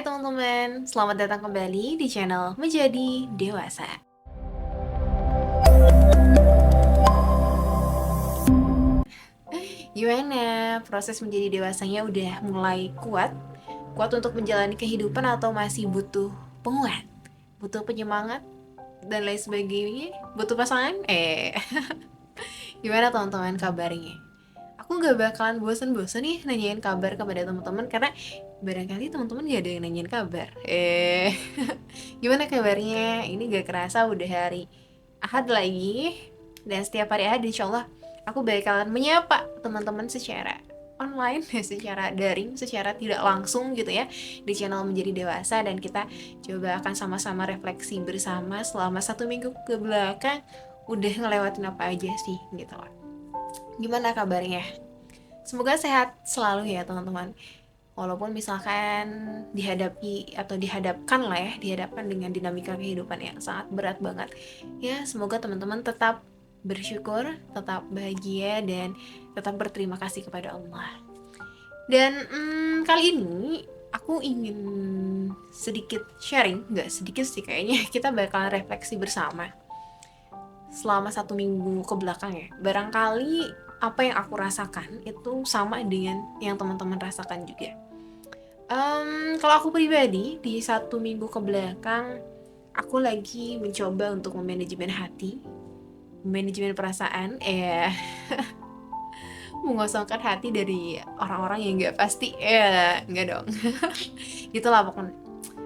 Hai teman-teman, selamat datang kembali di channel Menjadi Dewasa. Gimana proses menjadi dewasanya udah mulai kuat? Kuat untuk menjalani kehidupan atau masih butuh penguat? Butuh penyemangat? Dan lain sebagainya? Butuh pasangan? Gimana teman-teman kabarnya? Aku gak bakalan bosen-bosen nih nanyain kabar kepada teman-teman karena barangkali teman-teman gak ada yang nanyain kabar. Gimana kabarnya? Ini gak kerasa udah hari Ahad lagi, dan setiap hari Ahad insya Allah aku bakalan menyapa teman-teman secara online, secara daring, secara tidak langsung gitu ya, di channel Menjadi Dewasa. Dan kita coba akan sama-sama refleksi bersama selama 1 minggu ke belakang udah ngelewatin apa aja sih gitu loh. Gimana kabarnya? Semoga sehat selalu ya teman-teman. Walaupun misalkan dihadapi atau dihadapkan lah ya, dihadapkan dengan dinamika kehidupan yang sangat berat banget. Ya, semoga teman-teman tetap bersyukur, tetap bahagia, dan tetap berterima kasih kepada Allah. Dan kali ini aku ingin sedikit sharing, nggak sedikit sih kayaknya, kita bakalan refleksi bersama selama 1 minggu ke belakang ya. Barangkali apa yang aku rasakan itu sama dengan yang teman-teman rasakan juga. Kalau aku pribadi di 1 minggu ke belakang, aku lagi mencoba untuk memanajemen hati, manajemen perasaan, mengosongkan hati dari orang-orang yang nggak pasti, nggak dong. Gitulah pokoknya.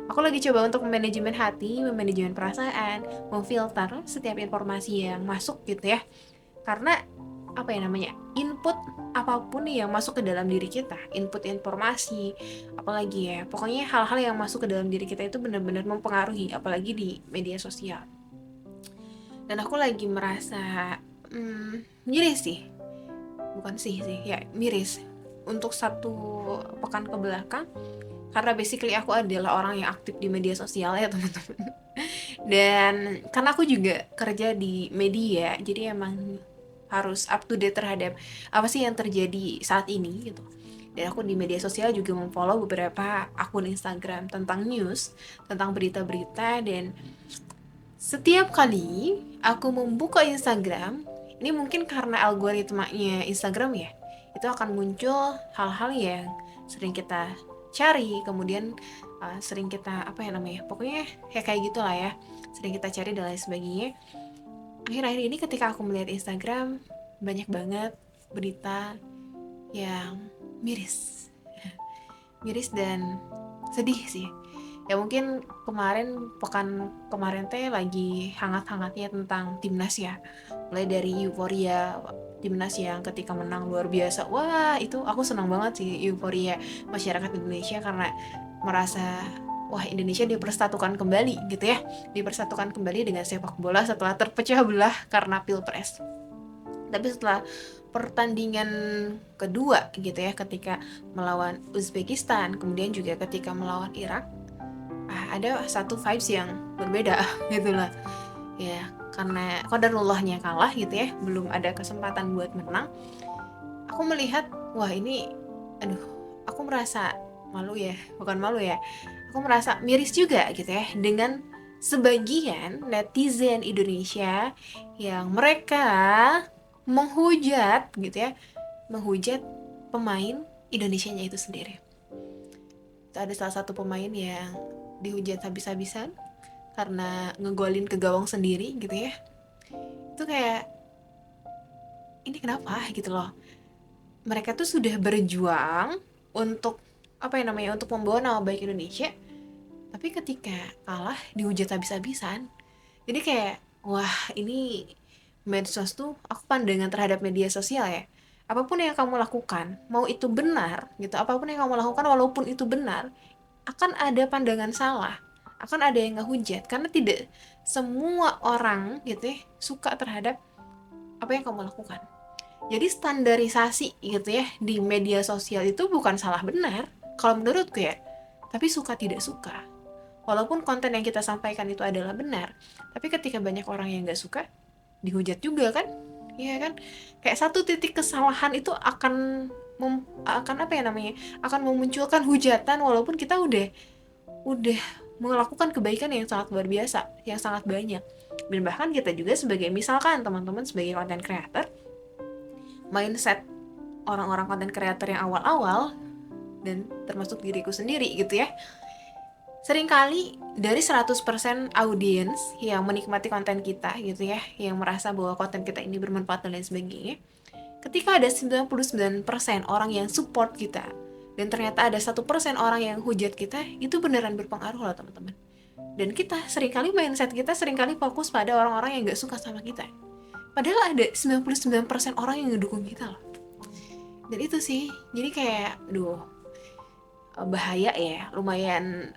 Aku lagi coba untuk memanajemen hati, memanajemen perasaan, memfilter setiap informasi yang masuk gitu ya. Karena apa ya namanya, input apapun yang masuk ke dalam diri kita, input informasi, apalagi ya, pokoknya hal-hal yang masuk ke dalam diri kita itu benar-benar mempengaruhi, apalagi di media sosial. Dan aku lagi merasa miris sih, bukan sih ya miris untuk 1 pekan ke belakang, karena basically aku adalah orang yang aktif di media sosial ya teman-teman. Dan karena aku juga kerja di media, jadi emang harus up to date terhadap apa sih yang terjadi saat ini gitu. Dan aku di media sosial juga memfollow beberapa akun Instagram tentang news, tentang berita-berita. Dan setiap kali aku membuka Instagram, ini mungkin karena algoritmanya Instagram ya, itu akan muncul hal-hal yang sering kita cari, kemudian sering kita apa ya namanya, pokoknya ya kayak gitulah ya, sering kita cari dan lain sebagainya. Akhir-akhir ini ketika aku melihat Instagram, banyak banget berita yang miris. Miris dan sedih sih. Ya mungkin pekan kemarin teh lagi hangat-hangatnya tentang timnas ya. Mulai dari euforia timnas yang ketika menang luar biasa. Wah, itu aku senang banget sih, euforia masyarakat Indonesia karena merasa wah, Indonesia dipersatukan kembali gitu ya. Dipersatukan kembali dengan sepak bola setelah terpecah belah karena Pilpres. Tapi setelah pertandingan kedua gitu ya, ketika melawan Uzbekistan, kemudian juga ketika melawan Irak, ada satu vibes yang berbeda gitu lah ya, karena qadarullahnya kalah gitu ya, belum ada kesempatan buat menang. Aku melihat wah ini, aduh, aku merasa malu ya, bukan malu ya, aku merasa miris juga gitu ya dengan sebagian netizen Indonesia yang mereka menghujat gitu ya, menghujat pemain Indonesianya itu sendiri. Itu ada salah satu pemain yang dihujat habis-habisan karena ngegolin ke gawang sendiri gitu ya. Itu kayak, ini kenapa gitu loh. Mereka tuh sudah berjuang untuk apa ya namanya, untuk membawa nama baik Indonesia, tapi ketika kalah dihujat habis-habisan. Jadi kayak wah, ini medsos tuh, aku pandangan terhadap media sosial ya, apapun yang kamu lakukan, mau itu benar gitu, apapun yang kamu lakukan walaupun itu benar, akan ada pandangan salah, akan ada yang ngehujat, karena tidak semua orang gitu ya suka terhadap apa yang kamu lakukan. Jadi standarisasi gitu ya di media sosial itu bukan salah benar kalau menurutku ya, tapi suka tidak suka. Walaupun konten yang kita sampaikan itu adalah benar, tapi ketika banyak orang yang nggak suka, dihujat juga kan. Iya kan, kayak satu titik kesalahan itu akan akan apa ya namanya, akan memunculkan hujatan walaupun kita udah udah melakukan kebaikan yang sangat luar biasa, yang sangat banyak. Dan bahkan kita juga sebagai, misalkan teman-teman sebagai content creator, mindset orang-orang content creator yang awal-awal, dan termasuk diriku sendiri gitu ya, seringkali dari 100% audiens yang menikmati konten kita gitu ya, yang merasa bahwa konten kita ini bermanfaat dan lain sebagainya, ketika ada 99% orang yang support kita, dan ternyata ada 1% orang yang hujat kita, itu beneran berpengaruh loh teman-teman. Dan kita seringkali, mindset kita seringkali fokus pada orang-orang yang gak suka sama kita, padahal ada 99% orang yang ngedukung kita loh. Dan itu sih, jadi kayak bahaya ya, lumayan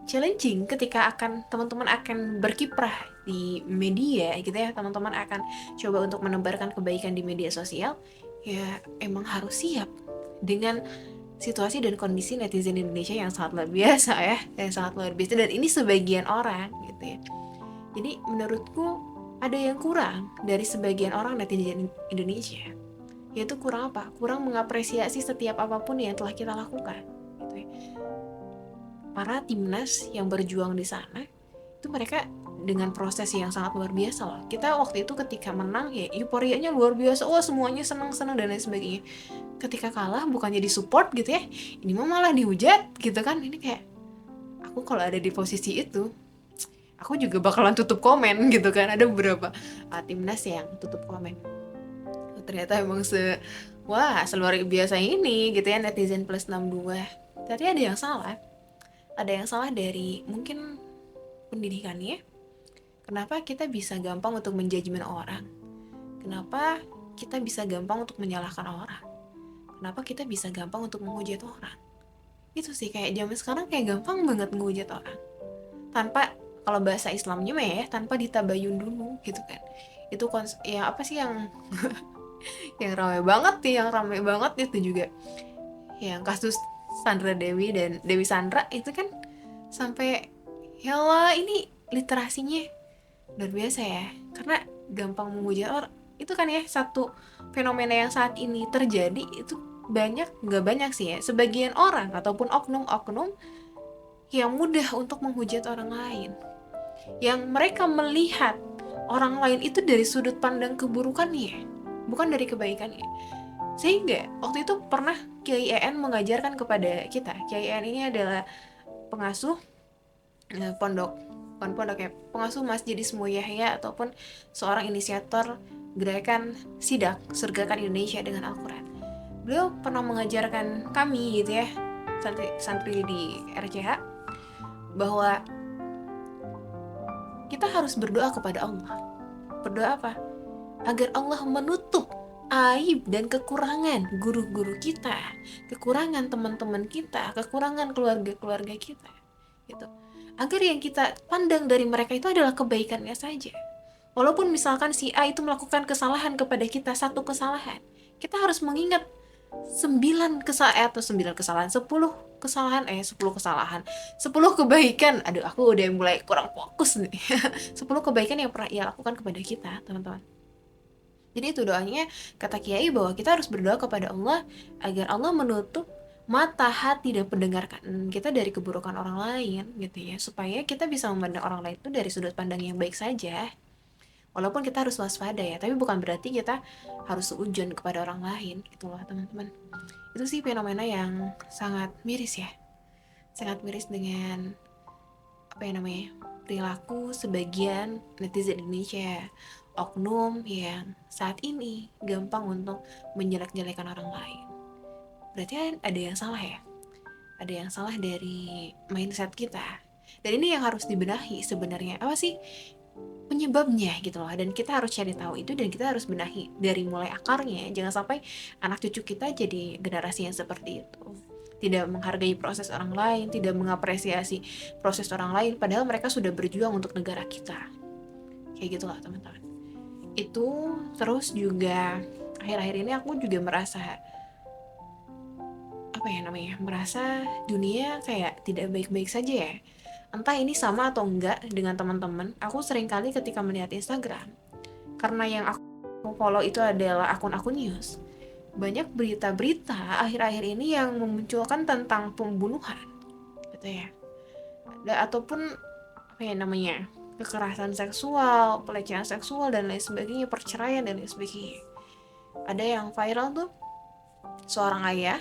challenging ketika teman-teman akan berkiprah di media gitu ya, teman-teman akan coba untuk menebarkan kebaikan di media sosial, ya emang harus siap dengan situasi dan kondisi netizen Indonesia yang sangat luar biasa ya, yang sangat luar biasa, dan ini sebagian orang gitu ya. Jadi menurutku ada yang kurang dari sebagian orang netizen Indonesia, yaitu kurang apa? Kurang mengapresiasi setiap apapun yang telah kita lakukan gitu ya. Para timnas yang berjuang di sana itu mereka dengan proses yang sangat luar biasa loh. Kita waktu itu ketika menang ya euforianya luar biasa, wah semuanya senang-senang dan lain sebagainya. Ketika kalah bukannya disupport gitu ya, ini malah dihujat gitu kan. Ini kayak, aku kalau ada di posisi itu, aku juga bakalan tutup komen gitu kan. Ada beberapa timnas yang tutup komen. Ternyata emang seluar biasa ini gitu ya, netizen plus 62. Tapi ada yang salah. Ada yang salah dari mungkin pendidikannya. Kenapa kita bisa gampang untuk menjudgment orang? Kenapa kita bisa gampang untuk menyalahkan orang? Kenapa kita bisa gampang untuk menghujat orang? Itu sih, kayak zaman sekarang kayak gampang banget menghujat orang. Tanpa, kalau bahasa Islamnya mah ya, tanpa ditabayun dulu gitu kan. Itu ya apa sih yang yang ramai banget itu juga. Yang kasus Sandra Dewi dan Dewi Sandra itu kan sampai, ya Allah, ini literasinya luar biasa ya, karena gampang menghujat orang itu kan ya, satu fenomena yang saat ini terjadi itu nggak banyak sih ya, sebagian orang ataupun oknum-oknum yang mudah untuk menghujat orang lain, yang mereka melihat orang lain itu dari sudut pandang keburukannya, bukan dari kebaikannya. Sehingga waktu itu pernah Kiai EN mengajarkan kepada kita. Kiai EN ini adalah pengasuh pengasuh Masjid Ismu Yahya, ataupun seorang inisiator gerakan Sidak Surgakan Indonesia dengan Al-Quran. Beliau pernah mengajarkan kami gitu ya, santri di RCH, bahwa kita harus berdoa kepada Allah. Berdoa apa? Agar Allah menutup aib dan kekurangan guru-guru kita, kekurangan teman-teman kita, kekurangan keluarga-keluarga kita gitu. Agar yang kita pandang dari mereka itu adalah kebaikannya saja. Walaupun misalkan si A itu melakukan kesalahan kepada kita, satu kesalahan, kita harus mengingat 10 kebaikan. Aduh, aku udah mulai kurang fokus nih. 10 kebaikan yang pernah ia lakukan kepada kita, teman-teman. Jadi itu doanya kata Kiai, bahwa kita harus berdoa kepada Allah agar Allah menutup mata, hati, dan pendengaran kita dari keburukan orang lain gitu ya, supaya kita bisa memandang orang lain itu dari sudut pandang yang baik saja. Walaupun kita harus waspada ya, tapi bukan berarti kita harus seujun kepada orang lain gitu loh teman-teman. Itu sih fenomena yang sangat miris ya, sangat miris dengan perilaku sebagian netizen Indonesia, oknum yang saat ini gampang untuk menjelek-jelekan orang lain. Berarti ada yang salah ya, ada yang salah dari mindset kita. Dan ini yang harus dibenahi sebenarnya, apa sih penyebabnya gitu loh. Dan kita harus cari tahu itu, dan kita harus benahi dari mulai akarnya. Jangan sampai anak cucu kita jadi generasi yang seperti itu, tidak menghargai proses orang lain, tidak mengapresiasi proses orang lain, padahal mereka sudah berjuang untuk negara kita. Kayak gitulah teman-teman. Itu terus juga akhir-akhir ini aku juga merasa merasa dunia kayak tidak baik-baik saja ya. Entah ini sama atau enggak dengan teman-teman. Aku seringkali ketika melihat Instagram, karena yang aku follow itu adalah akun-akun news, banyak berita-berita akhir-akhir ini yang memunculkan tentang pembunuhan gitu ya. ataupun apa ya namanya, kekerasan seksual, pelecehan seksual dan lain sebagainya, perceraian dan lain sebagainya. Ada yang viral tuh, seorang ayah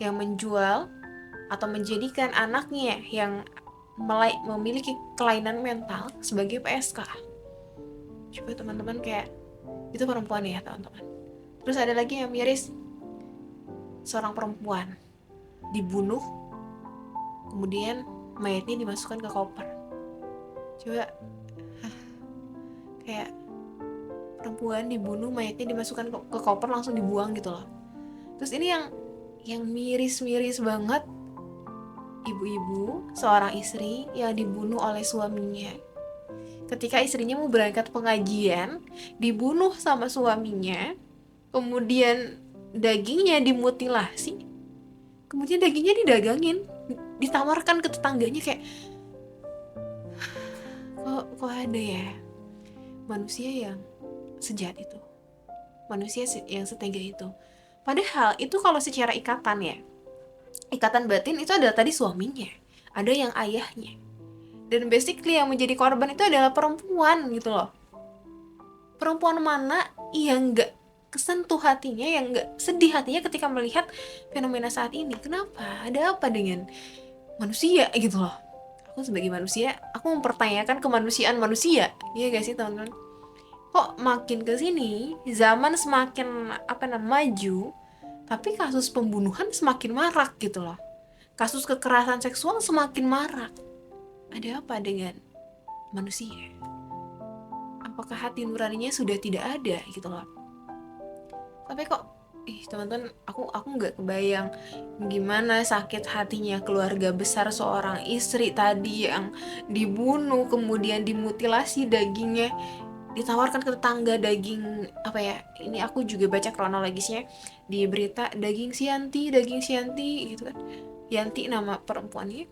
yang menjual atau menjadikan anaknya yang memiliki kelainan mental sebagai PSK. Coba teman-teman, kayak itu perempuan ya teman-teman. Terus ada lagi yang miris, seorang perempuan dibunuh, kemudian mayatnya dimasukkan ke koper. Coba, kayak perempuan dibunuh, mayatnya dimasukkan ke koper, langsung dibuang gitu loh. Terus ini yang miris-miris banget, ibu-ibu, seorang istri yang dibunuh oleh suaminya. Ketika istrinya mau berangkat pengajian, dibunuh sama suaminya, kemudian dagingnya dimutilasi, kemudian dagingnya didagangin, ditawarkan ke tetangganya. Kayak kok ada ya manusia yang sejahat itu, manusia yang setega itu. Padahal itu kalau secara ikatan ya, ikatan batin itu adalah tadi suaminya, ada yang ayahnya, dan basically yang menjadi korban itu adalah perempuan gitu loh. Perempuan mana yang gak kesentuh hatinya, yang gak sedih hatinya ketika melihat fenomena saat ini? Kenapa? Ada apa dengan manusia gitu loh? Aku sebagai manusia, aku mempertanyakan kemanusiaan manusia. Iya gak sih teman-teman? Kok makin kesini zaman semakin maju, tapi kasus pembunuhan semakin marak gitu loh. Kasus kekerasan seksual semakin marak. Ada apa dengan manusia? Apakah hati nuraninya sudah tidak ada gitu loh? Tapi kok teman-teman, aku nggak kebayang gimana sakit hatinya keluarga besar seorang istri tadi yang dibunuh, kemudian dimutilasi dagingnya, ditawarkan ke tetangga daging apa ya, ini aku juga baca kronologisnya di berita, daging Sianti gitu kan. Yanti nama perempuannya,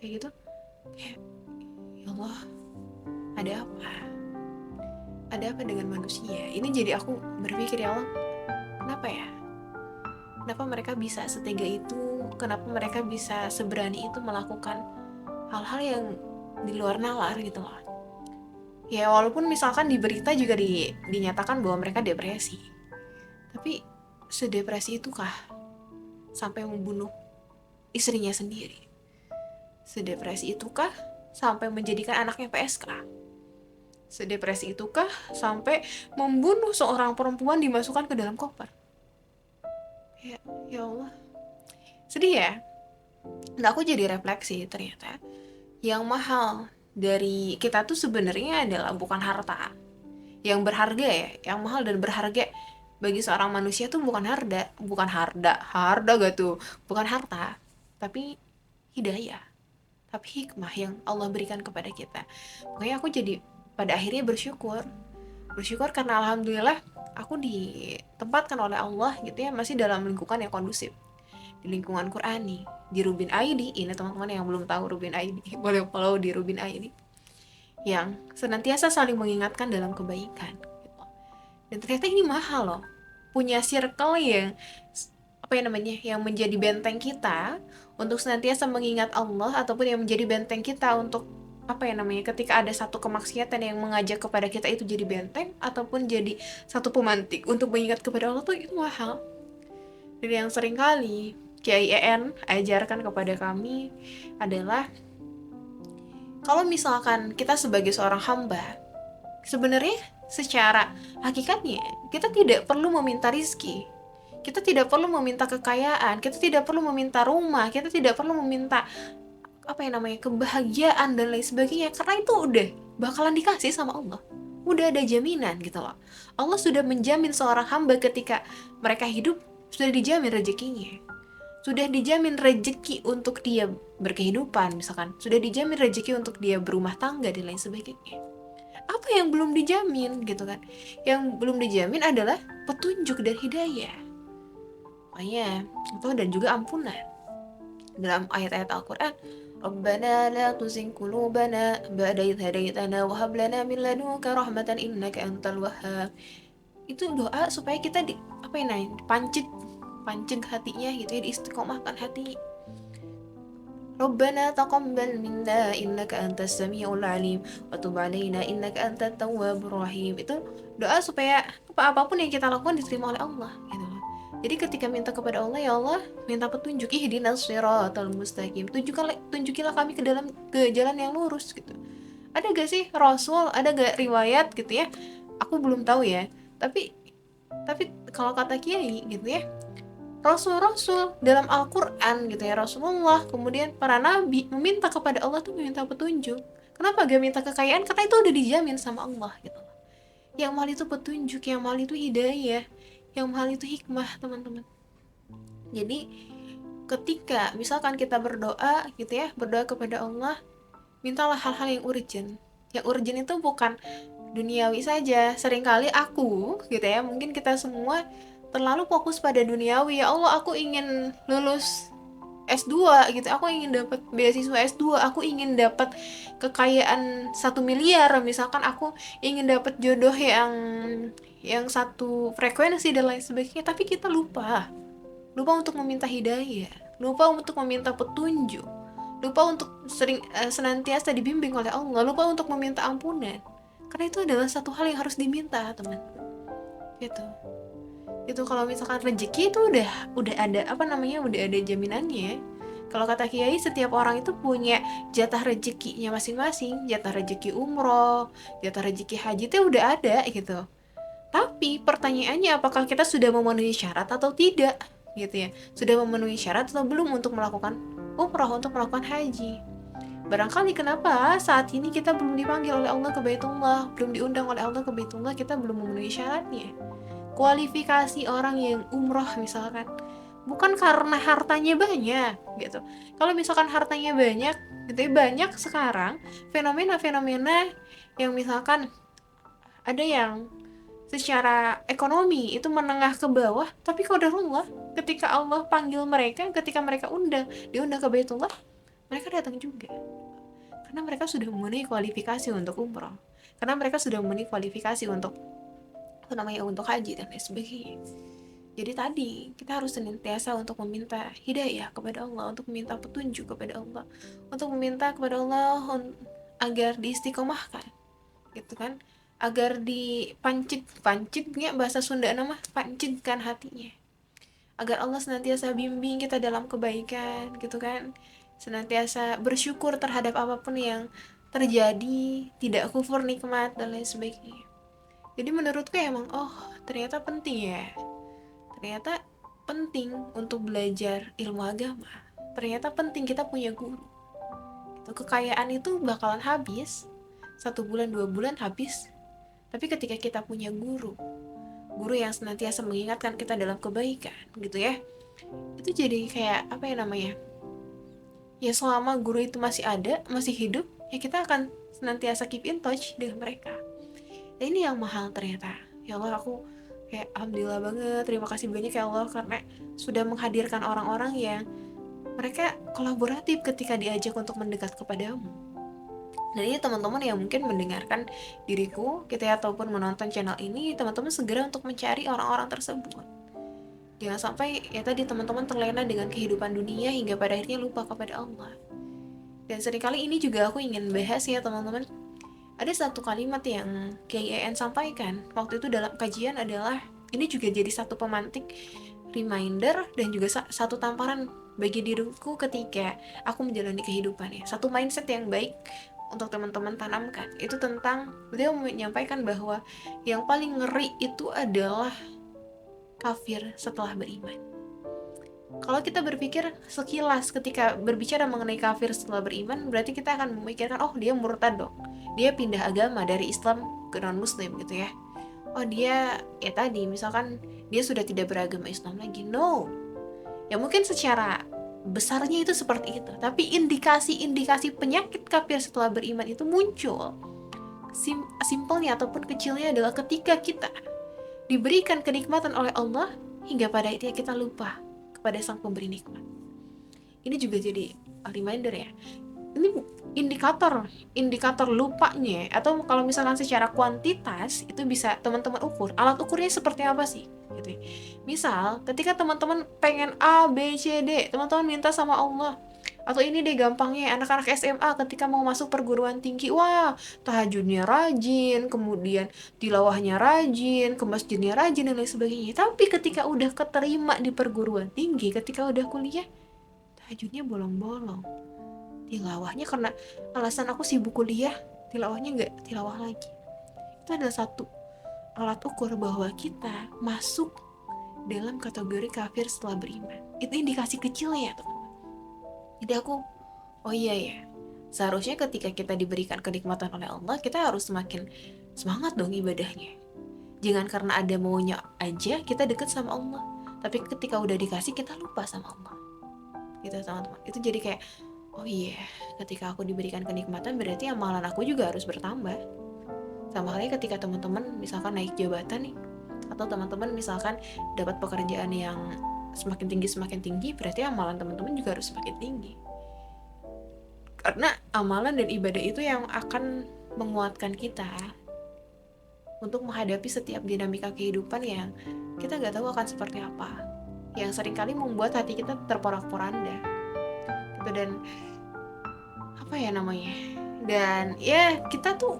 kayak gitu. Kayak, ya Allah, ada apa dengan manusia ini? Jadi aku berpikir, ya Allah, kenapa mereka bisa setega itu, kenapa mereka bisa seberani itu melakukan hal-hal yang di luar nalar gitu loh. Ya walaupun misalkan di berita juga dinyatakan bahwa mereka depresi, tapi sedepresi itukah sampai membunuh istrinya sendiri? Sedepresi itukah sampai menjadikan anaknya PSK? Sedepresi itukah sampai membunuh seorang perempuan, dimasukkan ke dalam koper? Ya Allah, sedih ya. Nah, aku jadi refleksi, ternyata yang mahal dari kita tuh sebenarnya adalah bukan harta. Yang berharga ya, yang mahal dan berharga bagi seorang manusia tuh bukan harta gak tuh, bukan harta, tapi hidayah, tapi hikmah yang Allah berikan kepada kita. Makanya aku jadi pada akhirnya bersyukur karena alhamdulillah aku ditempatkan oleh Allah gitu ya, masih dalam lingkungan yang kondusif, di lingkungan Qurani, di Rubin ID. Ini teman-teman yang belum tahu Rubin ID, boleh follow di Rubin ID, yang senantiasa saling mengingatkan dalam kebaikan gitu. Dan ternyata ini mahal loh, punya circle yang yang menjadi benteng kita untuk senantiasa mengingat Allah, ataupun yang menjadi benteng kita untuk ketika ada satu kemaksiatan yang mengajak kepada kita, itu jadi benteng ataupun jadi satu pemantik untuk mengingat kepada Allah, tuh itu mahal. Dan yang seringkali Kiai EN ajarkan kepada kami adalah, kalau misalkan kita sebagai seorang hamba, sebenarnya secara hakikatnya kita tidak perlu meminta rizki, kita tidak perlu meminta kekayaan, kita tidak perlu meminta rumah, kita tidak perlu meminta kebahagiaan dan lain sebagainya, karena itu udah bakalan dikasih sama Allah. Udah ada jaminan gitu loh. Allah sudah menjamin seorang hamba ketika mereka hidup, sudah dijamin rezekinya, sudah dijamin rezeki untuk dia berkehidupan, misalkan sudah dijamin rezeki untuk dia berumah tangga dan lain sebagainya. Apa yang belum dijamin gitu kan? Yang belum dijamin adalah petunjuk dan hidayah, makanya dan juga ampunan. Dalam ayat-ayat Al-Quran, Rabbana la tuzigh qulubana ba'da idh hadaitana wa hab lana min ladunka rahmatan innaka antal wahhab. Itu doa supaya kita dipancing hatinya gitu ya, diistiqomahkan hati. Rabbana taqabbal minna innaka antas samiul alim wa tub alaina innaka antat tawwabur rahim. Itu doa supaya apapun yang kita lakukan diterima oleh Allah gitu loh. Jadi ketika minta kepada Allah, ya Allah, minta petunjuk, ihdinas siratal mustaqim. Tunjukilah kami ke jalan yang lurus gitu. Ada gak sih Rasul, ada gak riwayat gitu ya? Aku belum tahu ya. Tapi kalau kata Kiai gitu ya, Rasul-Rasul dalam Al-Quran gitu ya, Rasulullah, kemudian para nabi meminta kepada Allah tuh meminta petunjuk. Kenapa gak minta kekayaan? Karena itu udah dijamin sama Allah gitu. Yang mahal itu petunjuk, yang mahal itu hidayah, yang mahal itu hikmah, teman-teman. Jadi ketika misalkan kita berdoa gitu ya, berdoa kepada Allah, mintalah hal-hal yang urgent. Yang urgent itu bukan duniawi saja. Seringkali aku gitu ya, mungkin kita semua terlalu fokus pada duniawi. Ya Allah, aku ingin lulus S2 gitu, aku ingin dapat beasiswa S2, aku ingin dapat kekayaan 1 miliar, misalkan aku ingin dapat jodoh yang satu frekuensi dan lain sebagainya. Tapi kita lupa untuk meminta hidayah, lupa untuk meminta petunjuk, lupa untuk senantiasa dibimbing oleh Allah, lupa untuk meminta ampunan. Karena itu adalah satu hal yang harus diminta, teman. Gitu. Itu kalau misalkan rezeki itu udah ada udah ada jaminannya. Kalau kata Kiai, setiap orang itu punya jatah rezekinya masing-masing. Jatah rezeki umroh, jatah rezeki haji itu udah ada gitu. Tapi pertanyaannya, apakah kita sudah memenuhi syarat atau tidak gitu ya? Sudah memenuhi syarat atau belum untuk melakukan umroh, untuk melakukan haji? Barangkali kenapa saat ini kita belum dipanggil oleh Allah ke Baitullah, belum diundang oleh Allah ke Baitullah, kita belum memenuhi syaratnya. Kualifikasi orang yang umroh misalkan bukan karena hartanya banyak gitu. Kalau misalkan hartanya banyak gitu ya, banyak sekarang fenomena-fenomena yang misalkan ada yang secara ekonomi itu menengah ke bawah, tapi qadarullah ketika Allah panggil mereka, ketika mereka diundang ke Baitullah, mereka datang juga karena mereka sudah memenuhi kualifikasi untuk umroh, karena mereka sudah memenuhi kualifikasi untuk untuk haji dan lain sebagainya. Jadi tadi kita harus senantiasa untuk meminta hidayah kepada Allah, untuk meminta petunjuk kepada Allah, untuk meminta kepada Allah agar diistiqomahkan, gitu kan? Agar pancitnya bahasa Sunda nama pancitkan hatinya. Agar Allah senantiasa bimbing kita dalam kebaikan, gitu kan? Senantiasa bersyukur terhadap apapun yang terjadi, tidak kufur nikmat dan lain sebagainya. Jadi menurutku emang ternyata penting ya. Ternyata penting untuk belajar ilmu agama. Ternyata penting kita punya guru. Kekayaan itu bakalan habis 1 bulan 2 bulan habis. Tapi ketika kita punya guru yang senantiasa mengingatkan kita dalam kebaikan gitu ya, itu jadi kayak ya selama guru itu masih ada, masih hidup, ya kita akan senantiasa keep in touch dengan mereka. Dan ini yang mahal ternyata. Ya Allah, aku kayak alhamdulillah banget, terima kasih banyak ya Allah karena sudah menghadirkan orang-orang yang mereka kolaboratif ketika diajak untuk mendekat kepadamu. Dan ini teman-teman yang mungkin mendengarkan diriku gitu ya, ataupun menonton channel ini, teman-teman segera untuk mencari orang-orang tersebut. Jangan sampai ya tadi teman-teman terlena dengan kehidupan dunia hingga pada akhirnya lupa kepada Allah. Dan seringkali ini juga aku ingin bahas ya teman-teman. Ada satu kalimat yang KIN sampaikan waktu itu dalam kajian adalah, ini juga jadi satu pemantik reminder dan juga satu tamparan bagi diriku ketika aku menjalani kehidupan ya. Satu mindset yang baik untuk teman-teman tanamkan. Itu tentang, beliau menyampaikan bahwa yang paling ngeri itu adalah kafir setelah beriman. Kalau kita berpikir sekilas ketika berbicara mengenai kafir setelah beriman, berarti kita akan memikirkan, dia murtad dong, dia pindah agama dari Islam ke non-muslim gitu ya. Dia ya tadi misalkan dia sudah tidak beragama Islam lagi. No, ya mungkin secara besarnya itu seperti itu, tapi indikasi penyakit kafir setelah beriman itu muncul. Simpelnya ataupun kecilnya adalah ketika kita diberikan kenikmatan oleh Allah hingga pada akhirnya kita lupa kepada sang pemberi nikmat. Ini juga jadi reminder ya. Ini indikator lupanya, atau kalau misalkan secara kuantitas itu bisa teman-teman ukur. Alat ukurnya seperti apa sih? Gitu. Misal, ketika teman-teman pengen A, B, C, D, teman-teman minta sama Allah, Atau ini deh gampangnya, anak-anak SMA ketika mau masuk perguruan tinggi, wah tahajudnya rajin, kemudian tilawahnya rajin, ke masjidnya rajin, dan lain sebagainya. Tapi ketika udah keterima di perguruan tinggi, ketika udah kuliah, tahajudnya bolong-bolong. Tilawahnya karena alasan aku sibuk kuliah, tilawahnya nggak tilawah lagi. Itu adalah satu alat ukur bahwa kita masuk dalam kategori kafir setelah beriman. Itu indikasi kecilnya ya teman. Jadi aku, oh iya ya, seharusnya ketika kita diberikan kenikmatan oleh Allah, kita harus semakin semangat dong ibadahnya. Jangan karena ada maunya aja kita deket sama Allah, tapi ketika udah dikasih kita lupa sama Allah. Gitu teman-teman. Itu jadi kayak, oh iya, ketika aku diberikan kenikmatan berarti amalan aku juga harus bertambah. Sama halnya ketika teman-teman misalkan naik jabatan nih, atau teman-teman misalkan dapat pekerjaan yang semakin tinggi, berarti amalan teman-teman juga harus semakin tinggi. Karena amalan dan ibadah itu yang akan menguatkan kita untuk menghadapi setiap dinamika kehidupan yang kita gak tahu akan seperti apa, yang seringkali membuat hati kita terporak-poranda gitu. Dan apa ya namanya, dan ya kita tuh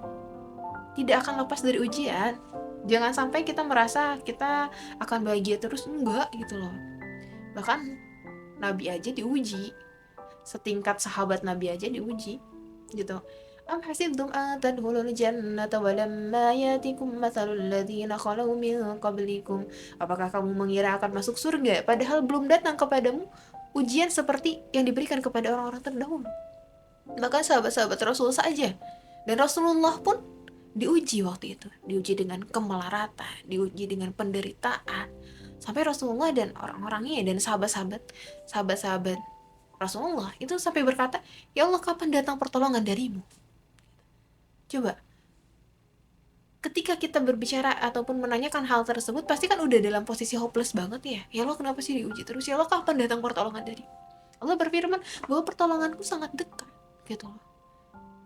tidak akan lepas dari ujian. Jangan sampai kita merasa kita akan bahagia terus, enggak gitu loh. Bahkan Nabi aja diuji, setingkat sahabat Nabi aja diuji gitu. Am hasibtum an tadkhulul jannata wa lamma yatikum mathalul ladzina khalu min qablikum. Apakah kamu mengira akan masuk surga padahal belum datang kepadamu ujian seperti yang diberikan kepada orang-orang terdahulu. Bahkan sahabat-sahabat Rasul saja, dan Rasulullah pun diuji waktu itu, diuji dengan kemelaratan, diuji dengan penderitaan. Sampai Rasulullah dan orang-orangnya dan sahabat-sahabat Rasulullah itu sampai berkata, ya Allah, kapan datang pertolongan darimu? Coba, ketika kita berbicara ataupun menanyakan hal tersebut, pasti kan udah dalam posisi hopeless banget ya. Ya Allah, kenapa sih diuji terus? Ya Allah, kapan datang pertolongan dari? Allah berfirman bahwa pertolonganku sangat dekat, gitu loh.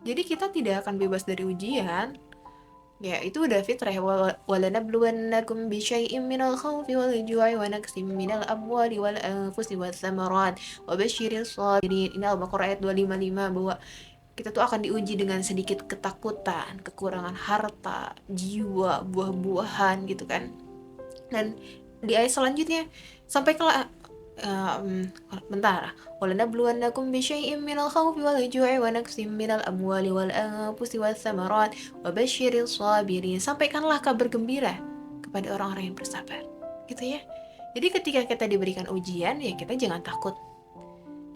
Jadi kita tidak akan bebas dari ujian. Ya, itu udah fitrah. Walanabluwannakum bisyai'im minal khawfi wal ju'i wa naqsim minal amwali wal anfusi wath thamarat wa basyiril sabirin. Ini Al-Baqarah ayat 255, bahwa kita tuh akan diuji dengan sedikit ketakutan, kekurangan harta, jiwa, buah-buahan gitu kan. Dan di ayat selanjutnya sampai bentar. Walanabluwannakum bisyai'im minal khawfi wal ju'i wa naqsim minal amwali wal anfusi wath thamarat wa basyiril sabirin. Sampaikanlah kabar gembira kepada orang-orang yang bersabar. Gitu ya. Jadi ketika kita diberikan ujian, ya kita jangan takut.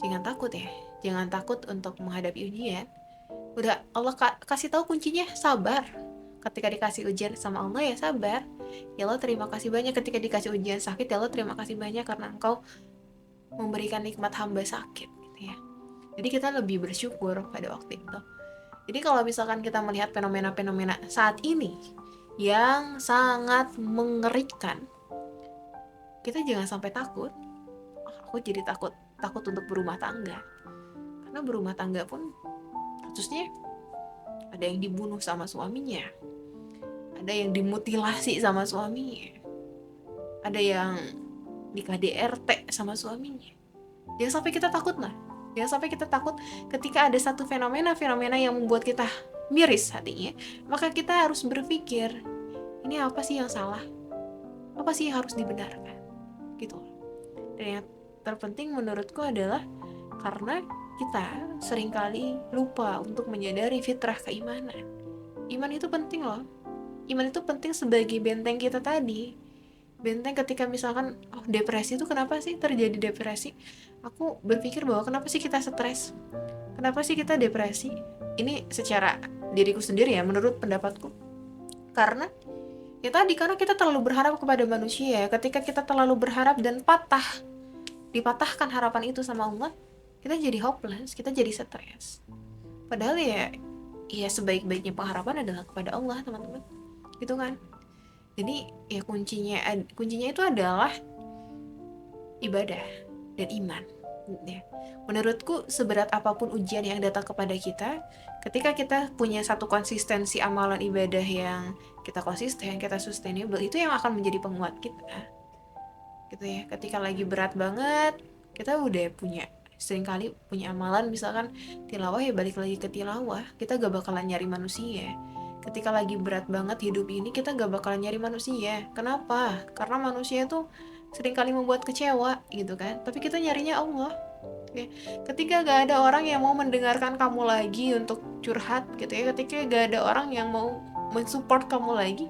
Jangan takut ya. Jangan takut untuk menghadapi ujian. Udah Allah kasih tahu kuncinya, sabar. Ketika dikasih ujian sama Allah, ya sabar. Ya Allah, terima kasih banyak ketika dikasih ujian sakit. Ya Allah, terima kasih banyak karena Engkau memberikan nikmat hamba sakit gitu ya. Jadi kita lebih bersyukur pada waktu itu. Jadi kalau misalkan kita melihat fenomena-fenomena saat ini yang sangat mengerikan, kita jangan sampai takut. Aku jadi takut untuk berumah tangga. Karena berumah tangga pun kasusnya ada yang dibunuh sama suaminya, ada yang dimutilasi sama suaminya, ada yang di KDRT sama suaminya. Jangan sampai kita takut lah. Jangan sampai kita takut ketika ada satu fenomena yang membuat kita miris hatinya. Maka kita harus berpikir, ini apa sih yang salah? Apa sih yang harus dibenarkan? Gitu. Dan yang terpenting menurutku adalah karena kita seringkali lupa untuk menyadari fitrah keimanan. Iman itu penting loh. Iman itu penting sebagai benteng kita tadi. Benteng ketika misalkan depresi itu, kenapa sih terjadi depresi? Aku berpikir bahwa kenapa sih kita stres? Kenapa sih kita depresi? Ini secara diriku sendiri ya, menurut pendapatku. Karena karena kita terlalu berharap kepada manusia. Ketika kita terlalu berharap dan dipatahkan harapan itu sama Allah, kita jadi hopeless, kita jadi stres. Padahal ya sebaik-baiknya pengharapan adalah kepada Allah, teman-teman. Gitu kan? Jadi ya kuncinya itu adalah ibadah dan iman. Ya. Menurutku seberat apapun ujian yang datang kepada kita, ketika kita punya satu konsistensi amalan ibadah yang kita konsisten, kita sustainable, itu yang akan menjadi penguat kita. Gitu ya. Ketika lagi berat banget, kita udah punya seringkali punya amalan misalkan tilawah, ya balik lagi ke tilawah. Kita gak bakalan nyari manusia. Ketika lagi berat banget hidup ini, kita gak bakalan nyari manusia. Kenapa? Karena manusia tuh seringkali membuat kecewa gitu kan. Tapi kita nyarinya Allah. Oke. Ketika gak ada orang yang mau mendengarkan kamu lagi untuk curhat gitu ya, ketika gak ada orang yang mau mensupport kamu lagi,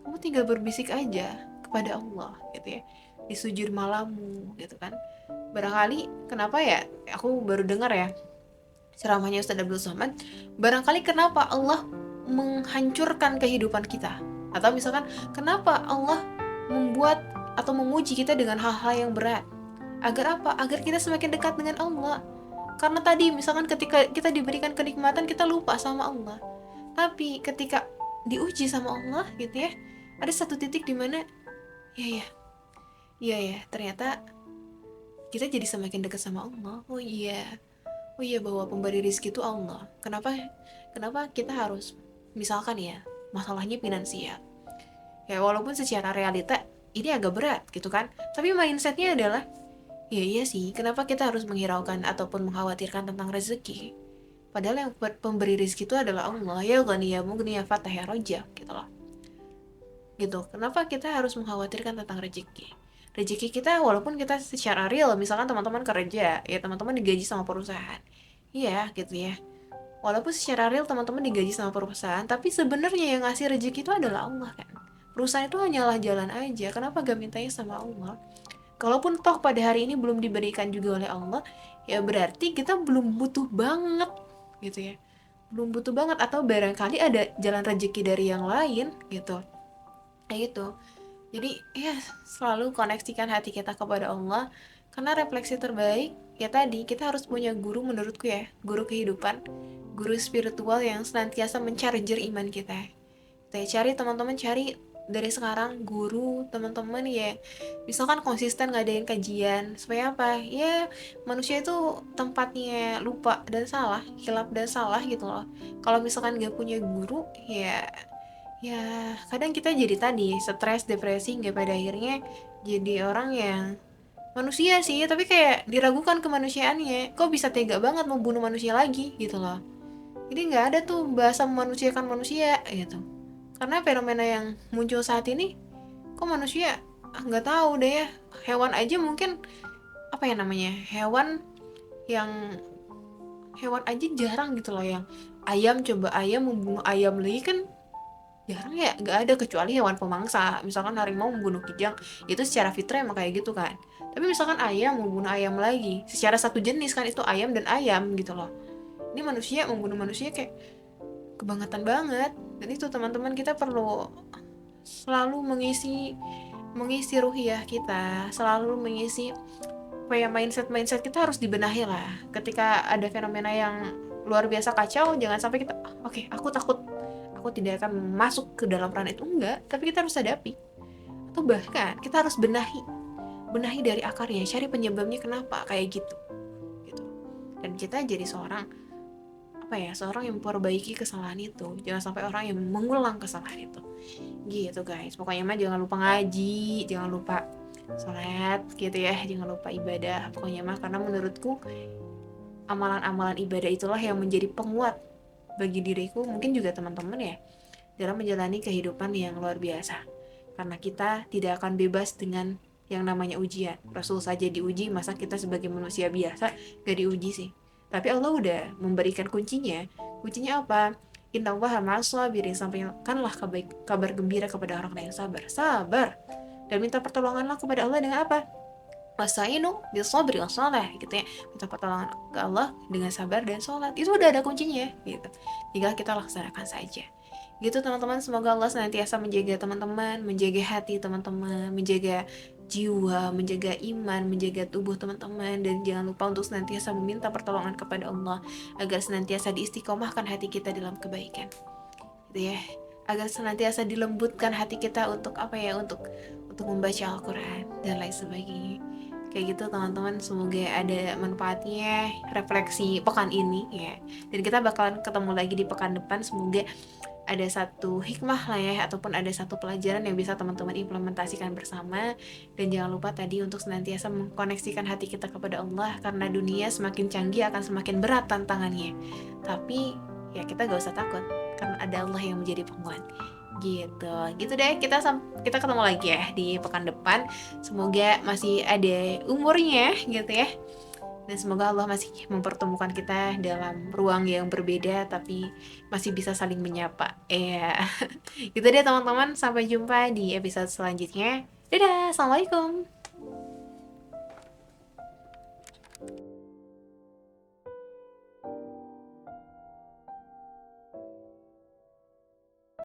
kamu tinggal berbisik aja kepada Allah gitu ya, di sujud malammu gitu kan. Barangkali kenapa ya, aku baru dengar ya ceramahnya Ustadz Abdul Somad, barangkali kenapa Allah menghancurkan kehidupan kita, atau misalkan kenapa Allah membuat atau menguji kita dengan hal-hal yang berat, agar apa? Agar kita semakin dekat dengan Allah. Karena tadi misalkan ketika kita diberikan kenikmatan, kita lupa sama Allah. Tapi ketika diuji sama Allah gitu ya, ada satu titik di mana ya ya, iya ya, ternyata kita jadi semakin dekat sama Allah. Oh iya, bahwa pemberi rezeki itu Allah. Kenapa kita harus, misalkan ya, masalahnya finansial. Ya walaupun secara realita ini agak berat gitu kan, tapi mindsetnya adalah, ya iya sih, kenapa kita harus menghiraukan ataupun mengkhawatirkan tentang rezeki? Padahal yang pemberi rezeki itu adalah Allah. Ya Ghani ya Mughni ya Fatah ya Raja gitu loh. Gitu. Kenapa kita harus mengkhawatirkan tentang rezeki? Rezeki kita walaupun kita secara real, misalkan teman-teman kerja, ya teman-teman digaji sama perusahaan. Iya, gitu ya. Walaupun secara real teman-teman digaji sama perusahaan, tapi sebenarnya yang ngasih rezeki itu adalah Allah kan. Perusahaan itu hanyalah jalan aja. Kenapa gak mintanya sama Allah? Kalaupun toh pada hari ini belum diberikan juga oleh Allah, ya berarti kita belum butuh banget gitu ya. Belum butuh banget, atau barangkali ada jalan rezeki dari yang lain gitu. Kayak gitu. Jadi ya selalu koneksikan hati kita kepada Allah, karena refleksi terbaik ya tadi, kita harus punya guru, menurutku ya, guru kehidupan, guru spiritual yang senantiasa mencarger iman kita. Kita cari, teman-teman cari dari sekarang guru teman-teman ya, misalkan konsisten ngadain kajian, supaya apa ya, manusia itu tempatnya lupa dan salah, hilap dan salah gitu loh. Kalau misalkan gak punya guru ya kadang kita jadi tadi stres, depresi, hingga pada akhirnya jadi orang yang manusia sih tapi kayak diragukan kemanusiaannya, kok bisa tega banget membunuh manusia lagi gitu loh. Jadi nggak ada tuh bahasa memanusiakan manusia gitu, karena fenomena yang muncul saat ini, kok manusia nggak tahu deh ya, hewan aja mungkin, apa ya namanya, yang hewan aja jarang gitu loh, yang ayam, coba ayam membunuh ayam lagi kan jarang ya, nggak ada, kecuali hewan pemangsa, misalkan harimau membunuh kijang, itu secara fitrah emang kayak gitu kan. Tapi misalkan ayam membunuh ayam lagi, secara satu jenis kan, itu ayam dan ayam gitu loh. Ini manusia membunuh manusia, kayak kebangetan banget. Dan itu teman-teman, kita perlu selalu mengisi ruhiyah kita, selalu mengisi apa ya, mindset kita harus dibenahi lah. Ketika ada fenomena yang luar biasa kacau, jangan sampai kita oke, aku takut, aku tidak akan masuk ke dalam ranah itu, enggak, tapi kita harus hadapi. Atau bahkan kita harus benahi dari akarnya, cari penyebabnya kenapa kayak gitu gitu. Dan kita jadi seorang yang memperbaiki kesalahan itu, jangan sampai orang yang mengulang kesalahan itu gitu guys. Pokoknya mah jangan lupa ngaji, jangan lupa sholat gitu ya, jangan lupa ibadah pokoknya mah, karena menurutku amalan-amalan ibadah itulah yang menjadi penguat bagi diriku, mungkin juga teman-teman ya, dalam menjalani kehidupan yang luar biasa. Karena kita tidak akan bebas dengan yang namanya ujian. Rasul saja diuji, masa kita sebagai manusia biasa gak diuji sih? Tapi Allah udah memberikan kuncinya. Kuncinya apa? Innallaha ma'as sabirin, sampaikanlah kabar gembira kepada orang yang sabar. Sabar. Dan minta pertolonganlah kepada Allah dengan apa? Wasainu bisabri wassalah gitu ya. Minta pertolongan ke Allah dengan sabar dan sholat. Itu udah ada kuncinya gitu. Tinggal kita laksanakan saja. Gitu teman-teman, semoga Allah senantiasa menjaga teman-teman, menjaga hati teman-teman, menjaga jiwa, menjaga iman, menjaga tubuh teman-teman, dan jangan lupa untuk senantiasa meminta pertolongan kepada Allah agar senantiasa diistiqomahkan hati kita dalam kebaikan. Gitu ya. Agar senantiasa dilembutkan hati kita untuk apa ya, untuk membaca Al-Quran dan lain sebagainya. Kayak gitu teman-teman, semoga ada manfaatnya refleksi pekan ini ya. Dan kita bakalan ketemu lagi di pekan depan, semoga ada satu hikmah lah ya, ataupun ada satu pelajaran yang bisa teman-teman implementasikan bersama. Dan jangan lupa tadi untuk senantiasa mengkoneksikan hati kita kepada Allah, karena dunia semakin canggih akan semakin berat tantangannya. Tapi ya kita gak usah takut, karena ada Allah yang menjadi penguat. Gitu deh, kita ketemu lagi ya di pekan depan. Semoga masih ada umurnya gitu ya, dan semoga Allah masih mempertemukan kita dalam ruang yang berbeda tapi masih bisa saling menyapa. Gitu deh teman-teman, sampai jumpa di episode selanjutnya. Dadah, assalamualaikum.